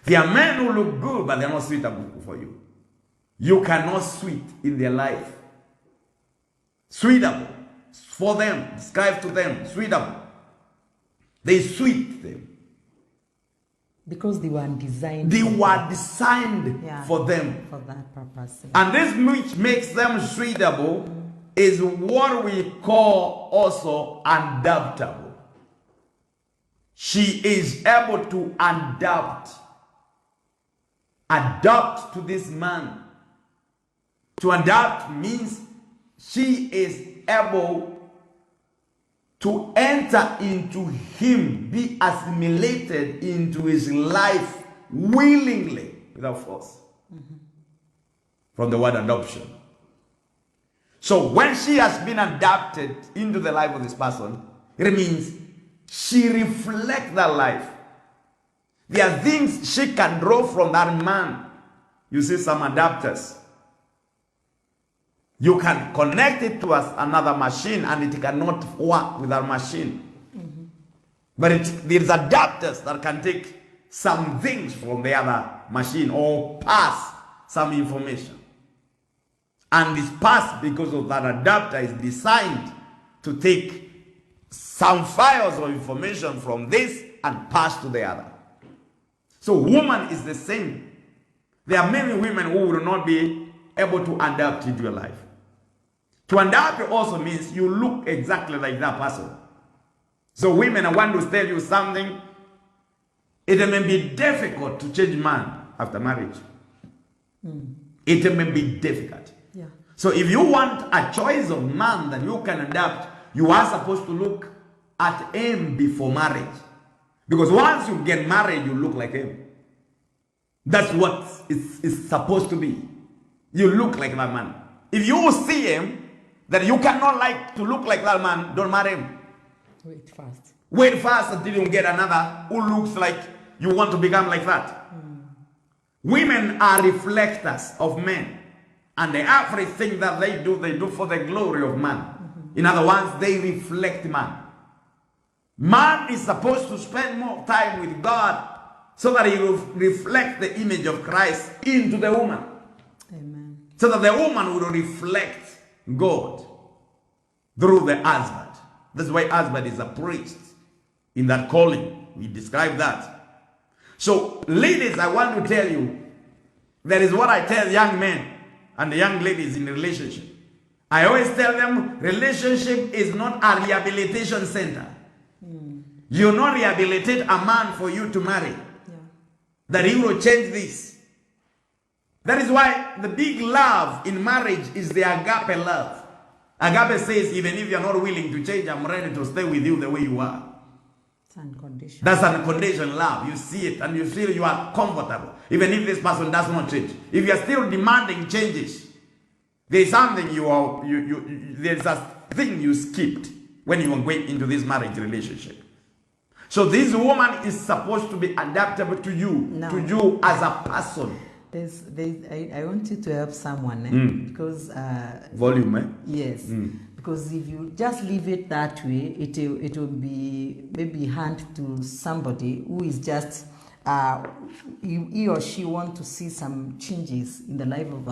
There are men who look good, but they're not suitable for you. You cannot sweet in their life. Suitable for them, describe to them, suitable. They sweet them. Because they were designed. They were designed for them. For that purpose. And this which makes them suitable is what we call also adaptable. She is able to adapt to this man. To adapt means she is able to enter into him, be assimilated into his life willingly, without force. From the word adoption. So when she has been adapted into the life of this person, it means she reflects that life. There are things she can draw from that man. You see some adapters. You can connect it to another machine and it cannot work with that machine. But there's adapters that can take some things from the other machine or pass some information. And it's passed because of that adapter is designed to take some files of information from this and pass to the other. So woman is the same. There are many women who will not be able to adapt into your life. To adapt also means you look exactly like that person. So women, I want to tell you something. It may be difficult to change man after marriage. It may be difficult. Yeah. So if you want a choice of man that you can adapt, you are supposed to look at him before marriage. Because once you get married, you look like him. That's what it's supposed to be. You look like that man. If you see him, that you cannot like to look like that man, don't marry him. Wait first. Wait first until you get another who looks like you want to become like that. Women are reflectors of men. And everything that they do for the glory of man. In other words, they reflect man. Man is supposed to spend more time with God so that he will reflect the image of Christ into the woman. Amen. So that the woman will reflect God through the husband. That's why husband is a priest in that calling. We describe that. So ladies, I want to tell you, that is what I tell young men and the young ladies in relationship. I always tell them, relationship is not a rehabilitation center. You not rehabilitate a man for you to marry. That he will change this. That is why the big love in marriage is the agape love. Agape says, even if you're not willing to change, I'm ready to stay with you the way you are. It's unconditional. That's unconditional love. You see it and you feel you are comfortable. Even if this person does not change. If you're still demanding changes, there's something there's a thing you skipped when you are going into this marriage relationship. So this woman is supposed to be adaptable to you, to you as a person. I want you to help someone, because volume, eh? Yes, because if you just leave it that way, it will be maybe hand to somebody who is just he or she want to see some changes in the life of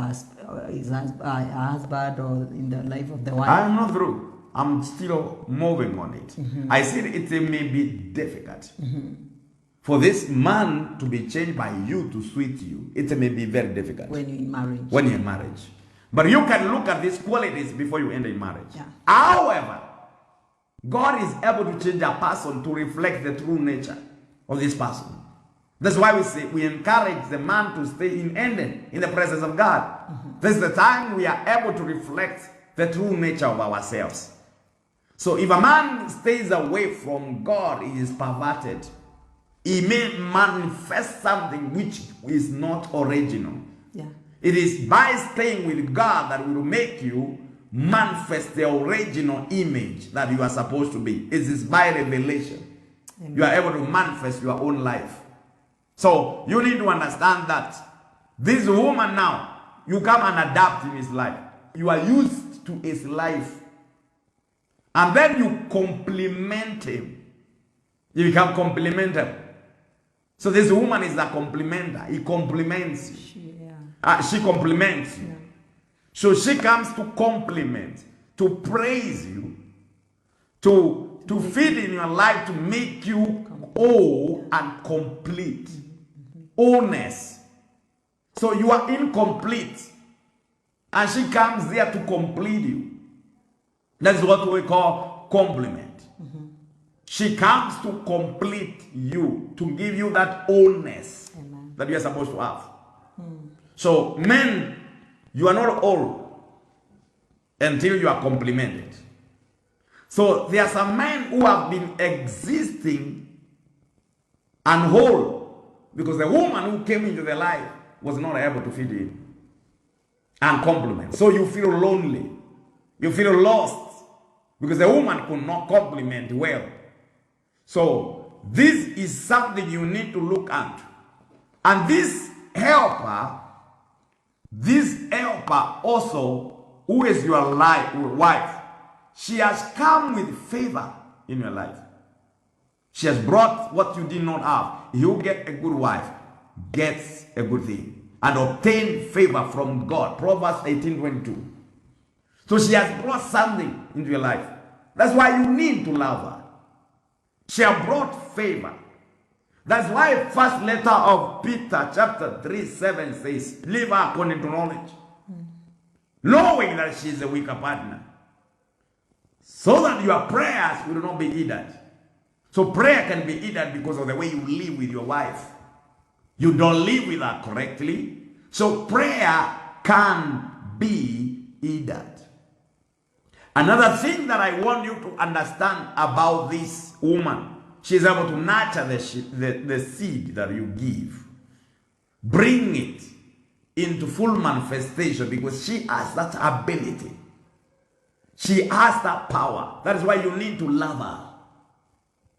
his husband or in the life of the wife. I'm not through. I'm still moving on it. I said it may be difficult. For this man to be changed by you to suit you, it may be very difficult. When you're in marriage. When you're in marriage. But you can look at these qualities before you enter in marriage. Yeah. However, God is able to change a person to reflect the true nature of this person. That's why we encourage the man to stay in Eden, in the presence of God. This is the time we are able to reflect the true nature of ourselves. So if a man stays away from God, he is perverted. He may manifest something which is not original. Yeah. It is by staying with God that will make you manifest the original image that you are supposed to be. It is by revelation. Amen. You are able to manifest your own life. So you need to understand that this woman now, you come and adapt in his life. You are used to his life. And then you complement him. You become complementary. So this woman is a complimenter. He compliments you. She compliments you. Yeah. So she comes to compliment, to praise you, to feed in your life, to make you whole and complete. Wholeness. So you are incomplete. And she comes there to complete you. That's what we call compliment. She comes to complete you, to give you that wholeness that you are supposed to have. So men, you are not whole until you are complimented. So there are some men who have been existing and whole because the woman who came into their life was not able to feed him and compliment. So you feel lonely. You feel lost because the woman could not compliment well. So this is something you need to look at. And this helper also, who is your wife, she has come with favor in your life. She has brought what you did not have. You get a good wife, gets a good thing, and obtain favor from God. Proverbs 18:22. So she has brought something into your life. That's why you need to love her. She has brought favor. That's why first letter of Peter chapter 3:7 says, leave her according to knowledge. Knowing that she is a weaker partner. So that your prayers will not be hindered. So prayer can be hindered because of the way you live with your wife. You don't live with her correctly. So prayer can be hindered. Another thing that I want you to understand about this woman, she is able to nurture the seed that you give. Bring it into full manifestation because she has that ability. She has that power. That is why you need to love her.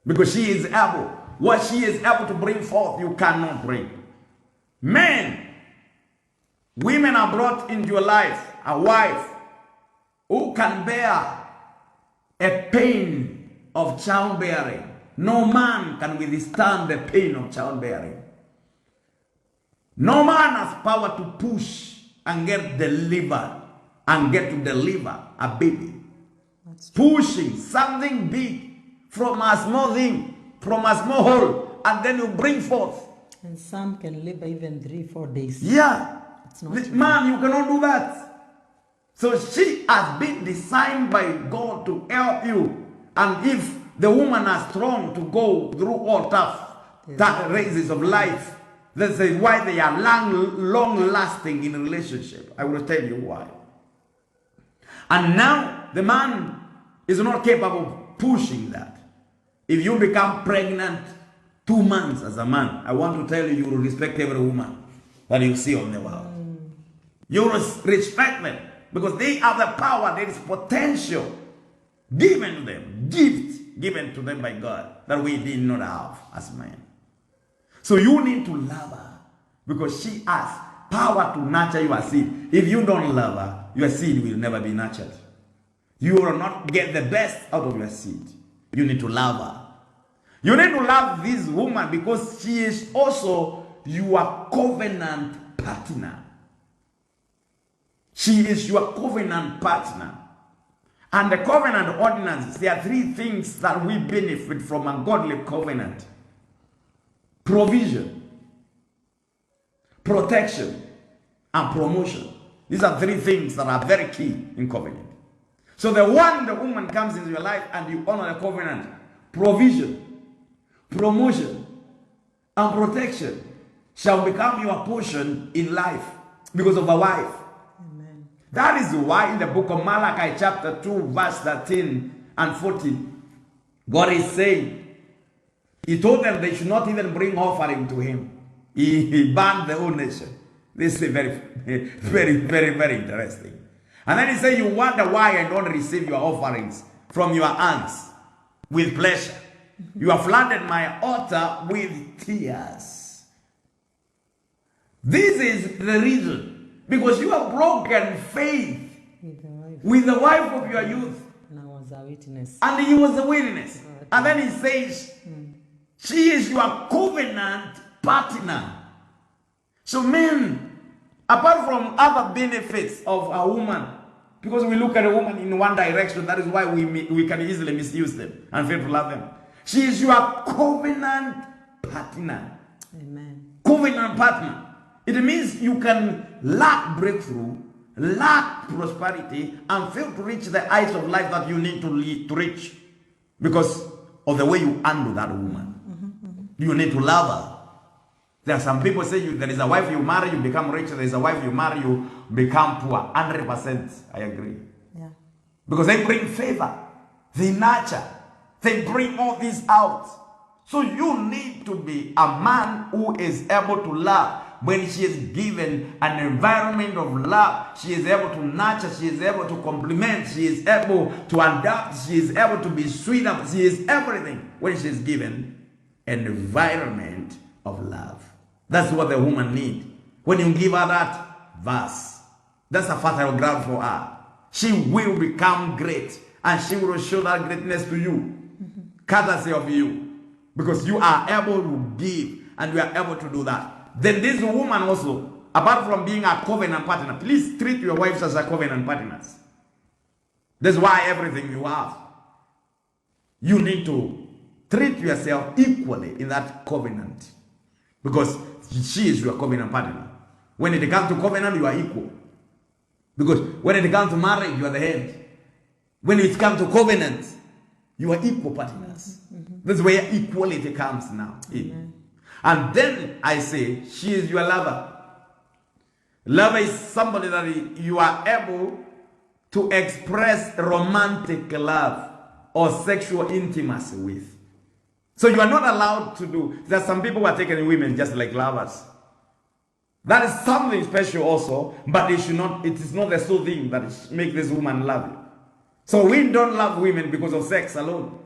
Because she is able. What she is able to bring forth, you cannot bring. Men, women are brought into your life, a wife who can bear a pain of childbearing. No man can withstand the pain of childbearing. No man has power to push and get delivered and get to deliver a baby. Pushing something big from a small thing, from a small hole, and then you bring forth. And some can live even 3-4 days. Yeah. It's not Man, you cannot do that. So she has been designed by God to help you. And if the woman is strong to go through all that races of life, that's why they are long lasting in a relationship. I will tell you why. And now the man is not capable of pushing that. If you become pregnant 2 months as a man, I want to tell you, you will respect every woman that you see on the world. You will respect them because they have the power. There is potential given to them, gifts given to them by God that we did not have as men. So you need to love her because she has power to nurture your seed. If you don't love her, your seed will never be nurtured. You will not get the best out of your seed. You need to love her. You need to love this woman because she is also your covenant partner. She is your covenant partner. And the covenant ordinances, there are 3 things that we benefit from a godly covenant. Provision, protection, and promotion. These are 3 things that are very key in covenant. So the woman comes into your life and you honor the covenant, provision, promotion, and protection shall become your portion in life because of a wife. Amen. That is why in the book of Malachi chapter 2 verse 13 and 14, God is saying, He told them they should not even bring offering to Him. He banned the whole nation. This is very, very, very, very interesting. And then He said, you wonder why I don't receive your offerings from your hands with pleasure. You have flooded my altar with tears. This is the reason. Because you have broken faith with the wife of your youth. And I was a witness. And he was a witness. And then He says, she is your covenant partner. So men, apart from other benefits of a woman, because we look at a woman in one direction, that is why we can easily misuse them and fail to love them. She is your covenant partner. Amen. Covenant partner. It means you can lack breakthrough, lack prosperity, and fail to reach the heights of life that you need to reach because of the way you handle that woman. You need to love her. There are some people say there is a wife you marry, you become rich. There is a wife you marry, you become poor. 100%, I agree. Yeah. Because they bring favor, they nurture, they bring all this out. So you need to be a man who is able to love. When she is given an environment of love, she is able to nurture, she is able to compliment, she is able to adapt, she is able to be sweet, she is everything when she is given an environment of love. That's what the woman needs. When you give her that verse, that's a fertile ground for her. She will become great and she will show that greatness to you, courtesy of you, because you are able to give and you are able to do that. Then this woman also, apart from being a covenant partner, please treat your wives as a covenant partners. That's why everything you have, you need to treat yourself equally in that covenant. Because she is your covenant partner. When it comes to covenant, you are equal. Because when it comes to marriage, you are the head. When it comes to covenant, you are equal partners. That's where equality comes now in. And then I say, she is your lover. Lover is somebody that you are able to express romantic love or sexual intimacy with. So you are not allowed to do. There are some people who are taking women just like lovers. That is something special also, but it is not the sole thing that makes this woman love you. So we don't love women because of sex alone.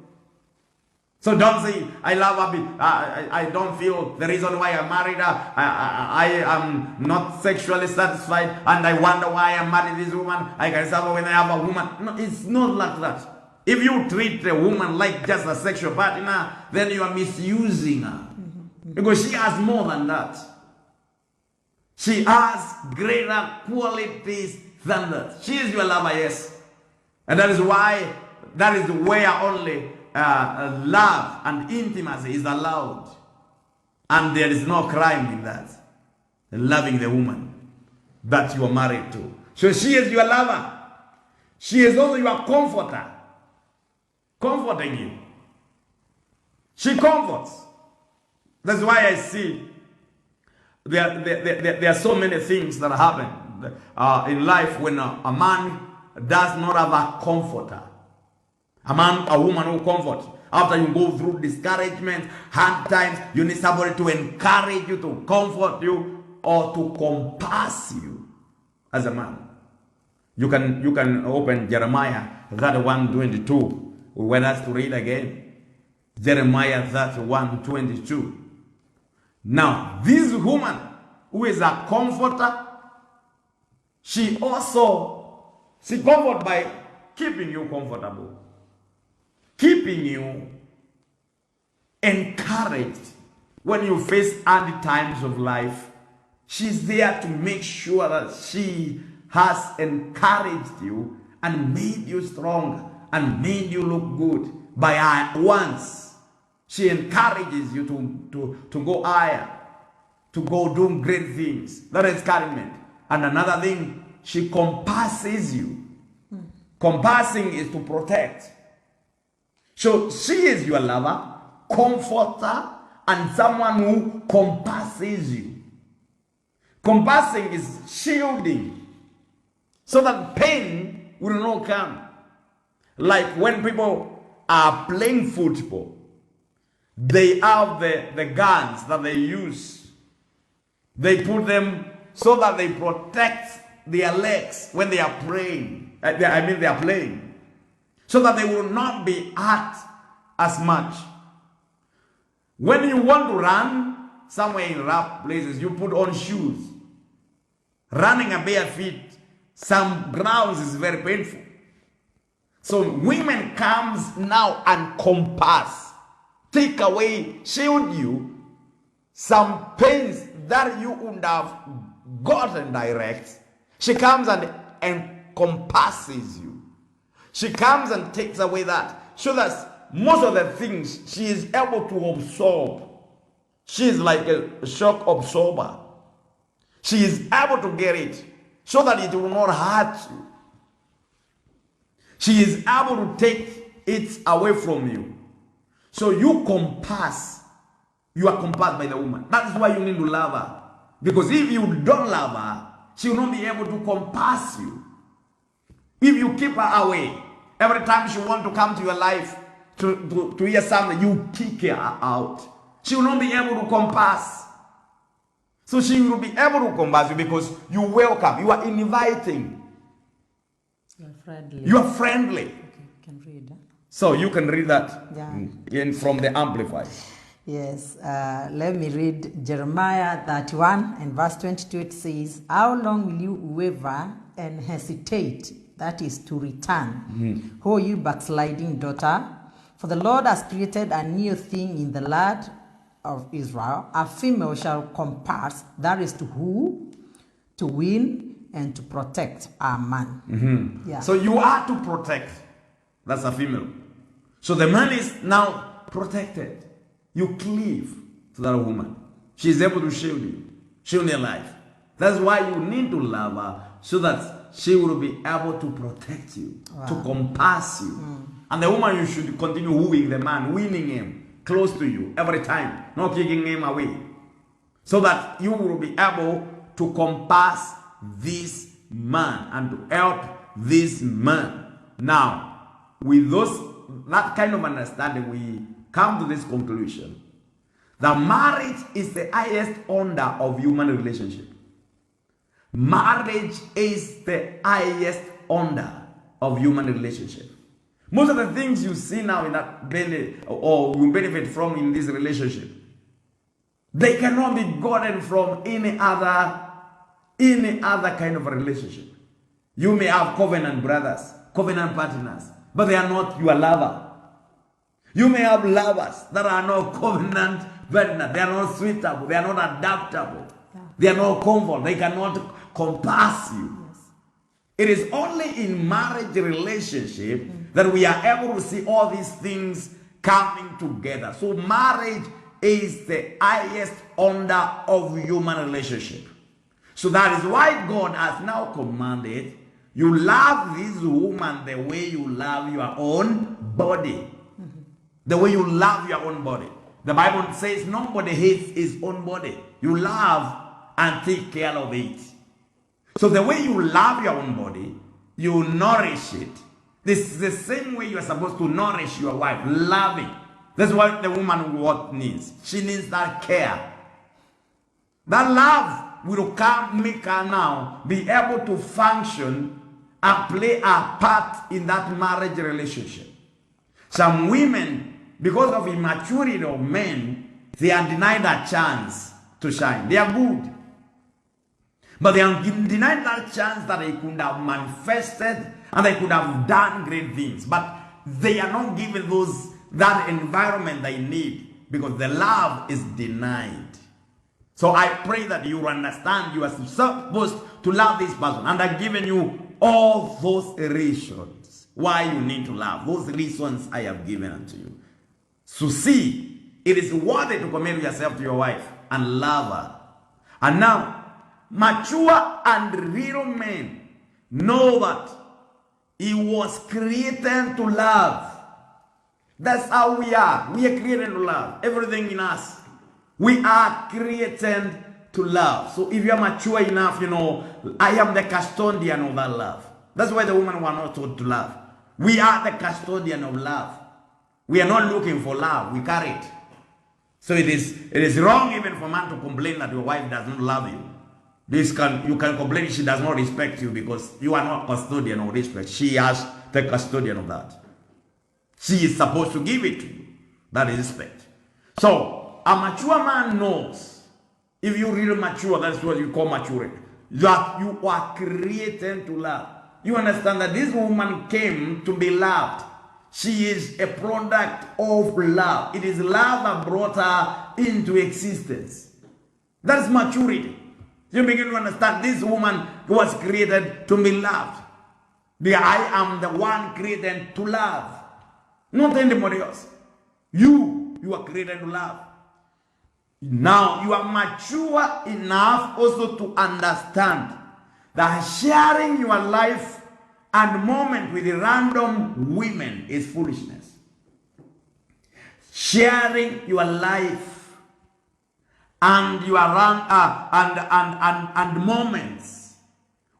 So don't say, I love her, I don't feel the reason why I married her, I am not sexually satisfied, and I wonder why I married this woman, I can suffer when I have a woman. No, it's not like that. If you treat a woman like just a sexual partner, then you are misusing her. Because she has more than that. She has greater qualities than that. She is your lover, yes. And that is why, that is where only love and intimacy is allowed. And there is no crime in that. Loving the woman that you are married to. So she is your lover. She is also your comforter. Comforting you. She comforts. That's why I see there are so many things that happen in life when a man does not have a comforter. A woman who comforts. After you go through discouragement, hard times, you need somebody to encourage you, to comfort you, or to compass you as a man. You can open Jeremiah 31:22. We want us to read again. Jeremiah 31:22. Now, this woman who is a comforter, she comforts by keeping you comfortable, keeping you encouraged when you face hard times of life. She's there to make sure that she has encouraged you and made you strong and made you look good by her once. She encourages you to go higher, to go do great things. That is encouragement. And another thing, she compasses you. Compassing is to protect. So she is your lover, comforter, and someone who compasses you. Compassing is shielding so that pain will not come. Like when people are playing football, they have the guns that they use. They put them so that they protect their legs when they are playing. They are playing. So that they will not be hurt as much. When you want to run somewhere in rough places, you put on shoes. Running a bare feet, some grounds is very painful. So women comes now and compass, take away, shield you, some pains that you would have gotten direct, she comes and encompasses you. She comes and takes away that. So that most of the things she is able to absorb. She is like a shock absorber. She is able to get it so that it will not hurt you. She is able to take it away from you. So you compass. You are compassed by the woman. That is why you need to love her. Because if you don't love her, she will not be able to compass you. If you keep her away, every time she wants to come to your life to hear something, you kick her out. She will not be able to compass. So she will be able to compass you because you welcome. You are inviting. You are friendly. You are friendly. Okay, you can read. So you can read that from the Amplified. Yes, let me read Jeremiah 31 and verse 22. It says, how long will you waver and hesitate? That is to return. O you backsliding daughter, for the Lord has created a new thing in the land of Israel. A female shall compass, that is to woo, to win, and to protect a man. Yeah. So you are to protect. That's a female. So the man is now protected. You cleave to that woman. She is able to shield you, shield your life. That's why you need to love her so that she will be able to protect you, to compass you. And the woman, you should continue wooing the man, winning him close to you every time, not kicking him away. So that you will be able to compass this man and to help this man. Now, with that kind of understanding, we come to this conclusion that marriage is the highest order of human relationship. Marriage is the highest order of human relationship. Most of the things you see now in that benefit or you benefit from in this relationship, they cannot be gotten from any other kind of a relationship. You may have covenant brothers, covenant partners, but they are not your lover. You may have lovers that are not covenant partners. They are not suitable. They are not adaptable. They are not comfortable. They cannot compass you. Yes. It is only in marriage relationship that we are able to see all these things coming together. So marriage is the highest order of human relationship. So that is why God has now commanded you love this woman the way you love your own body. The way you love your own body. The Bible says nobody hates his own body. You love and take care of it. So the way you love your own body, you nourish it. This is the same way you are supposed to nourish your wife, loving. That's what the woman needs. She needs that care. That love will make her now be able to function and play a part in that marriage relationship. Some women, because of immaturity of men, they are denied a chance to shine. They are good. But they are denied that chance that they could have manifested and they could have done great things. But they are not given that environment they need because the love is denied. So I pray that you understand you are supposed to love this person. And I've given you all those reasons why you need to love. Those reasons I have given unto you. So see, it is worthy to commit yourself to your wife and love her. And now, mature and real men know that he was created to love. That's how we are. We are created to love. Everything in us. We are created to love. So if you are mature enough, I am the custodian of that love. That's why the women were not taught to love. We are the custodian of love. We are not looking for love. We carry it. So it is wrong even for a man to complain that your wife does not love you. You can complain she does not respect you because you are not custodian of respect. She has the custodian of that. She is supposed to give it to you. That is respect. So a mature man knows. If you really mature, that's what you call maturity. That you are created to love. You understand that this woman came to be loved. She is a product of love. It is love that brought her into existence. That's maturity. You begin to understand this woman was created to be loved. I am the one created to love, not anybody else. You are created to love. Now you are mature enough also to understand that sharing your life and moment with random women is foolishness. Sharing your life and your and moments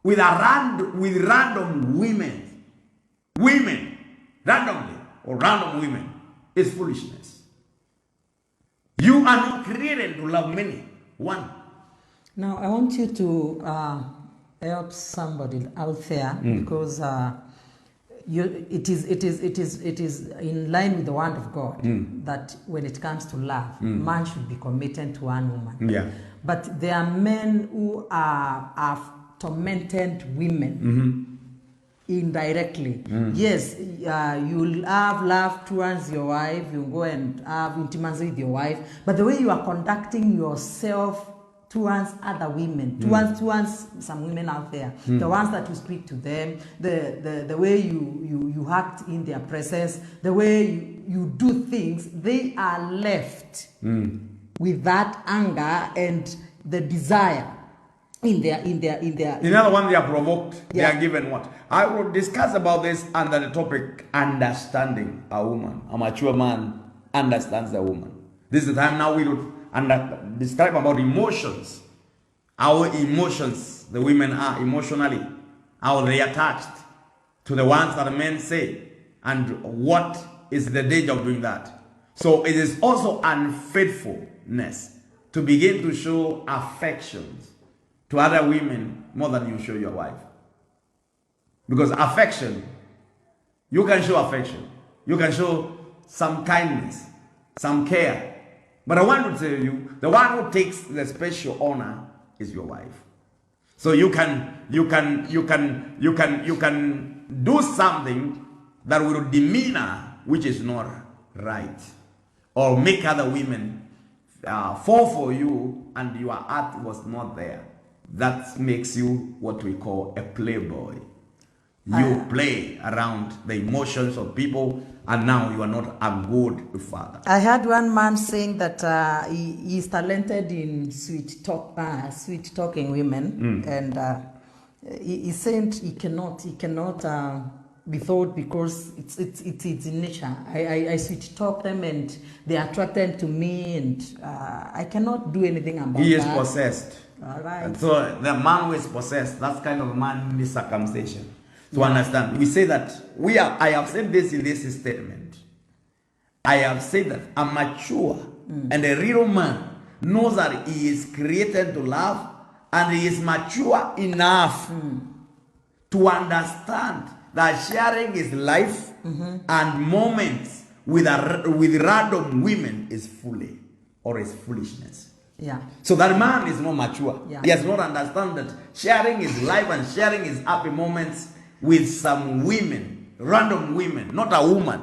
with random women, randomly or random women, is foolishness. You are not created to love many. One. Now I want you to help somebody out there because it is in line with the word of God that when it comes to love, man should be committed to one woman. Yeah. But there are men who are tormented women indirectly. Yes, you'll have love towards your wife, you go and have intimacy with your wife, but the way you are conducting yourself towards other women, towards some women out there, the ones that you speak to them, the way you act in their presence, the way you do things, they are left with that anger and the desire in their Another one, they are provoked. Yeah. They are given what? I will discuss about this under the topic understanding a woman. A mature man understands the woman. This is the time now we will describe about emotions. Our emotions, the women are emotionally, how they are attached to the ones that the men say, and what is the danger of doing that. So it is also unfaithfulness to begin to show affections to other women more than you show your wife. Because affection, you can show affection. You can show some kindness, some care. But I want to tell you, the one who takes the special honor is your wife. So you can do something that will demean her, which is not right, or make other women fall for you, and your heart was not there. That makes you what we call a playboy. You play around the emotions of people, and now you are not a good father. I heard one man saying that he is talented in sweet talking women, and he said he cannot be thought because it's in nature. I sweet talk them and they are attracted to me, and I cannot do anything about that. He is possessed. All right. And so the man who is possessed, that kind of man needs circumcision. To understand, we say that I have said this in this statement. I have said that a mature and a real man knows that he is created to love, and he is mature enough to understand that sharing his life and moments with random women is folly or is foolishness. Yeah. So that man is not mature. Yeah. He has not understood that sharing his life and sharing his happy moments with some women, random women, not a woman,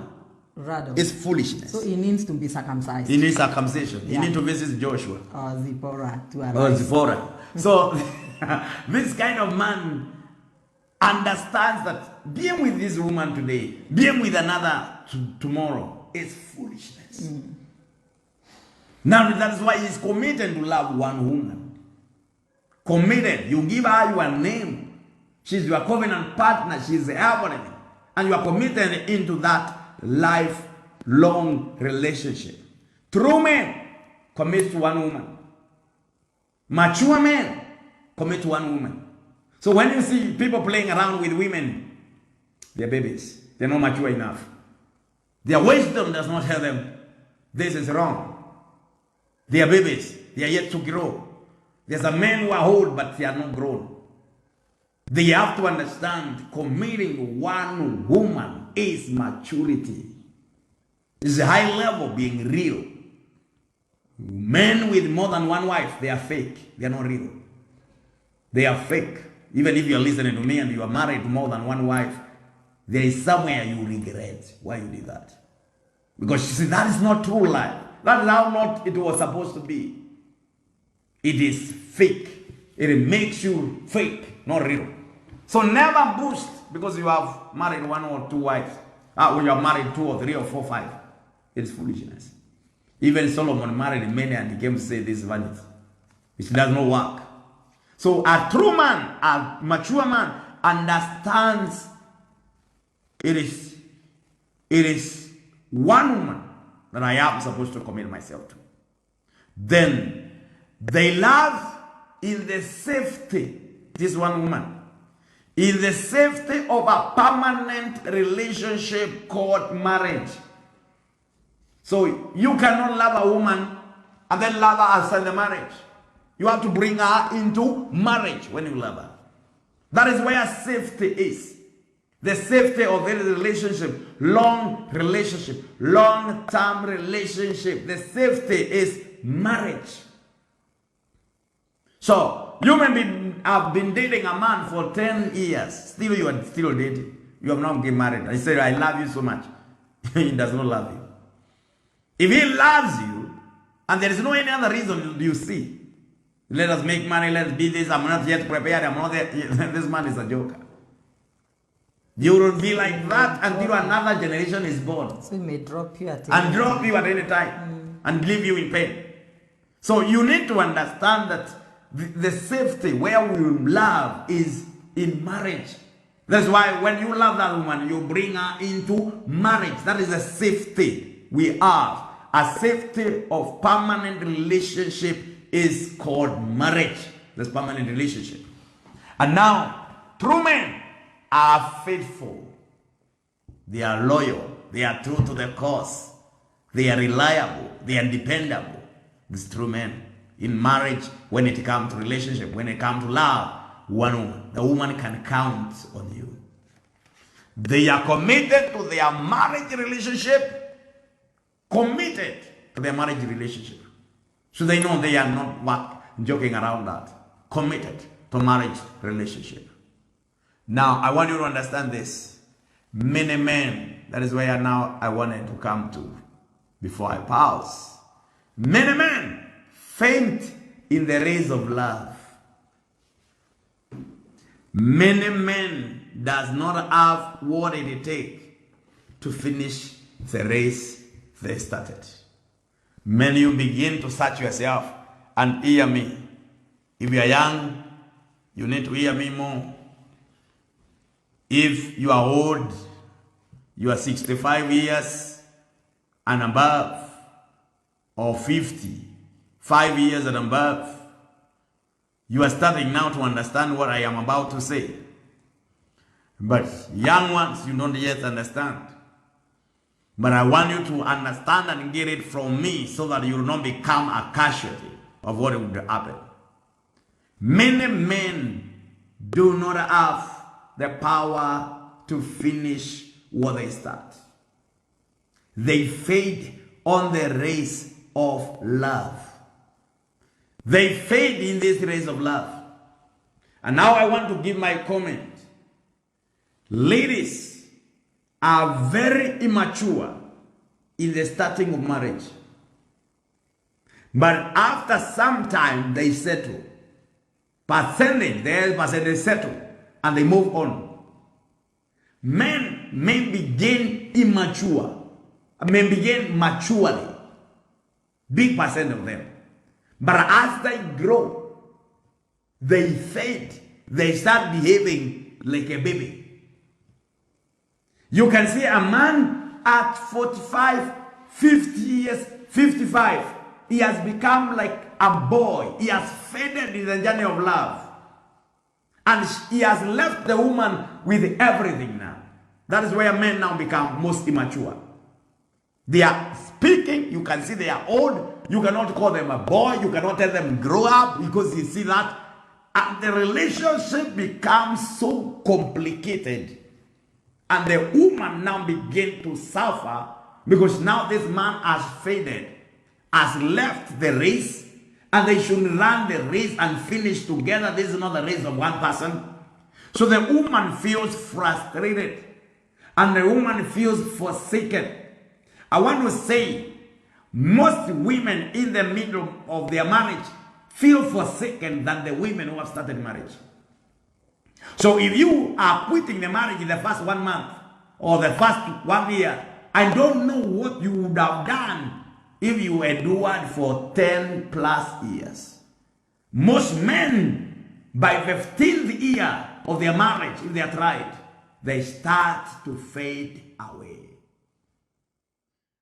is foolishness. So he needs to be circumcised. He needs circumcision. Yeah. He needs to visit Joshua. Or Zipporah. So this kind of man understands that being with this woman today, being with another tomorrow is foolishness. Now that is why he's committed to love one woman. Committed. You give her your name. She's your covenant partner. She's everything. And you are committed into that lifelong relationship. True men commit to one woman. Mature men commit to one woman. So when you see people playing around with women, they're babies. They're not mature enough. Their wisdom does not tell them this is wrong. They are babies. They are yet to grow. There's a men who are old, but they are not grown. They have to understand committing one woman is maturity. It's a high level being real. Men with more than one wife, they are fake. They are not real. They are fake. Even if you are listening to me and you are married to more than one wife, there is somewhere you regret why you did that. Because you see, that is not true life. That is how not it was supposed to be. It is fake. It makes you fake, not real. So never boast because you have married 1 or 2 wives. When you have married 2 or 3 or 4, 5. It's foolishness. Even Solomon married many and he came to say this is vanity. It does not work. So a true man, a mature man, understands it is one woman that I am supposed to commit myself to. Then they love in the safety, this one woman, in the safety of a permanent relationship called marriage. So you cannot love a woman and then love her outside the marriage. You have to bring her into marriage when you love her. That is where safety is. The safety of the relationship, long-term relationship. The safety is marriage. So you may have been dating a man for 10 years. Still you are still dating. You have not been married. I say, I love you so much. He does not love you. If he loves you, and there is no any other reason you see, let us make money, let's be this, I'm not yet prepared, I'm not there. This man is a joker. You will be like that until another generation is born. So he may drop you at any time and leave you in pain. So you need to understand that the safety where we love is in marriage. That's why when you love that woman, you bring her into marriage. That is a safety we have. A safety of permanent relationship is called marriage. That's permanent relationship. And now, true men are faithful. They are loyal. They are true to the cause. They are reliable. They are dependable. These true men. In marriage, when it comes to relationship, when it comes to love, the woman can count on you. They are committed to their marriage relationship. Committed to their marriage relationship. So they know they are not joking around that. Committed to marriage relationship. Now, I want you to understand this. Many men, that is where now I wanted to come to before I pause. Many men faint in the race of love. Many men does not have what it takes to finish the race they started. When you begin to search yourself and hear me. If you are young, you need to hear me more. If you are old, you are 65 years and above, or 55 years and above, you are starting now to understand what I am about to say. But young ones, you don't yet understand. But I want you to understand and get it from me so that you will not become a casualty of what would happen. Many men do not have the power to finish what they start. They fade on the race of love. They fade in this race of love. And now I want to give my comment. Ladies are very immature in the starting of marriage. But after some time, they settle. They settle and they move on. Men may begin immature, may begin maturely. Big percent of them. But as they grow, they fade. They start behaving like a baby. You can see a man at 45, 50 years, 55. He has become like a boy. He has faded in the journey of love. And he has left the woman with everything now. That is where men now become most immature. They are speaking. You can see they are old. You cannot call them a boy. You cannot tell them grow up because you see that. And the relationship becomes so complicated. And the woman now begin to suffer because now this man has faded, has left the race, and they should run the race and finish together. This is not the race of one person. So the woman feels frustrated and the woman feels forsaken. I want to say, most women in the middle of their marriage feel forsaken than the women who have started marriage. So if you are quitting the marriage in the first 1 month or the first 1 year, I don't know what you would have done if you endured for 10 plus years. Most men, by 15th year of their marriage, if they are tried, they start to fade away.